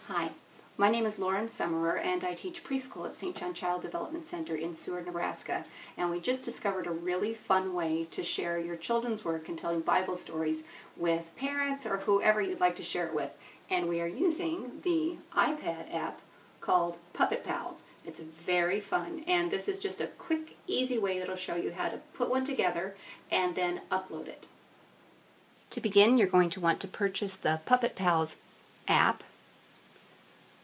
Hi, my name is Lauren Summerer and I teach preschool at St. John Child Development Center in Seward, Nebraska. And we just discovered a really fun way to share your children's work and telling Bible stories with parents or whoever you'd like to share it with. And we are using the iPad app called Puppet Pals. It's very fun, and this is just a quick, easy way that'll show you how to put one together and then upload it. To begin, you're going to want to purchase the Puppet Pals app.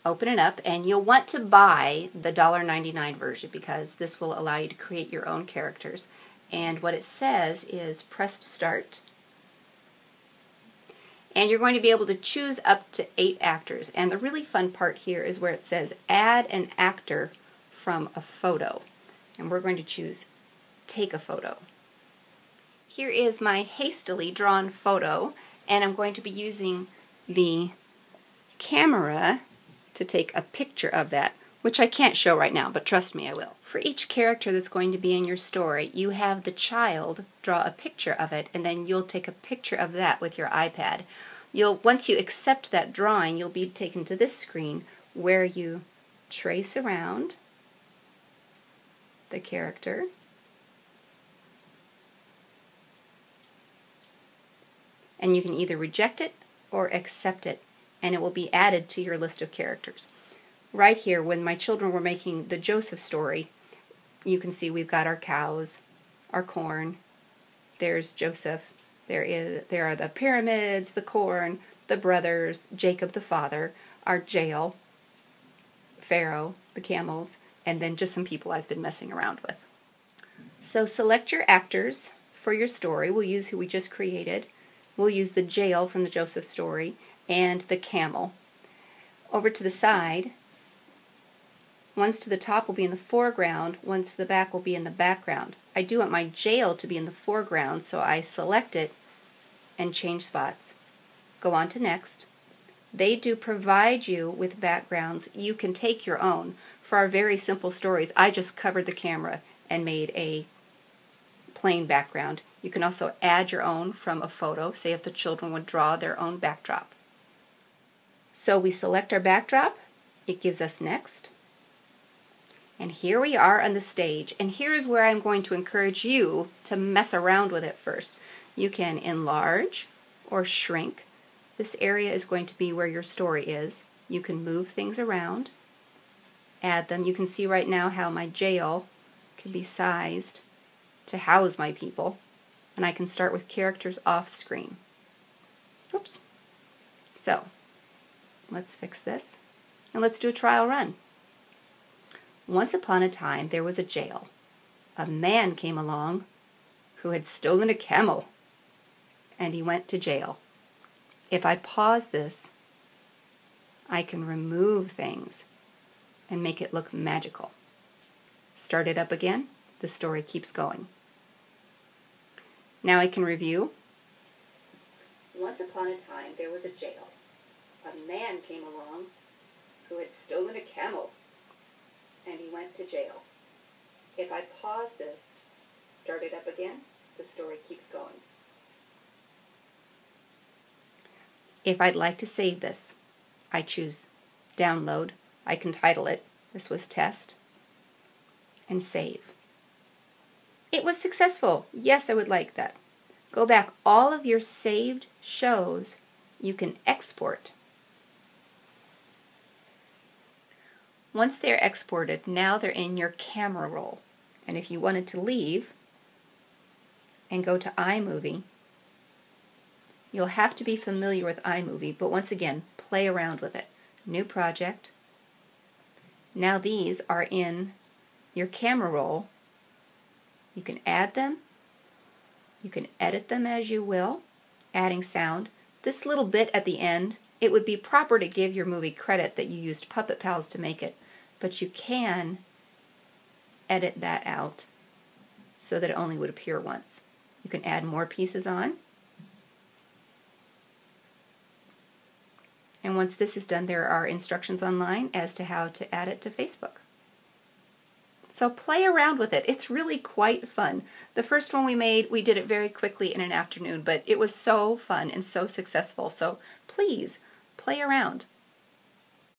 Open it up, and you'll want to buy the $1.99 version because this will allow you to create your own characters. And what it says is press to start. And you're going to be able to choose up to 8 actors. And the really fun part here is where it says add an actor from a photo. And we're going to choose take a photo. Here is my hastily drawn photo, and I'm going to be using the camera to take a picture of that, which I can't show right now, but trust me, I will. For each character that's going to be in your story, you have the child draw a picture of it, and then you'll take a picture of that with your iPad. Once you accept that drawing, you'll be taken to this screen where you trace around the character. And you can either reject it or accept it, and it will be added to your list of characters. Right here, when my children were making the Joseph story, you can see we've got our cows, our corn, there's Joseph, there are the pyramids, the corn, the brothers, Jacob the father, our jail, Pharaoh, the camels, and then just some people I've been messing around with. So select your actors for your story. We'll use who we just created. We'll use the jail from the Joseph story and the camel. Over to the side, ones to the top will be in the foreground, ones to the back will be in the background. I do want my jail to be in the foreground, so I select it and change spots. Go on to next. They do provide you with backgrounds. You can take your own. For our very simple stories, I just covered the camera and made a plain background. You can also add your own from a photo, say if the children would draw their own backdrop. So we select our backdrop, it gives us next, and here we are on the stage, and here's where I'm going to encourage you to mess around with it first. You can enlarge or shrink. This area is going to be where your story is. You can move things around, add them. You can see right now how my jail can be sized to house my people, and I can start with characters off screen. Oops. So, let's fix this, and let's do a trial run. Once upon a time, there was a jail. A man came along who had stolen a camel, and he went to jail. If I pause this, I can remove things and make it look magical. Start it up again, the story keeps going. Now I can review. Once upon a time, there was a jail. A man came along who had stolen a camel, and he went to jail. If I pause this, start it up again, the story keeps going. If I'd like to save this, I choose download. I can title it, this was test, and save. It was successful. Yes, I would like that. Go back. All of your saved shows you can export. Once they're exported, now they're in your camera roll. And if you wanted to leave and go to iMovie, you'll have to be familiar with iMovie, but once again, play around with it. New project. Now these are in your camera roll. You can add them. You can edit them as you will, adding sound. This little bit at the end, it would be proper to give your movie credit that you used Puppet Pals to make it, but you can edit that out so that it only would appear once. You can add more pieces on. And once this is done, there are instructions online as to how to add it to Facebook. So play around with it. It's really quite fun. The first one we made, we did it very quickly in an afternoon, but it was so fun and so successful. So please play around.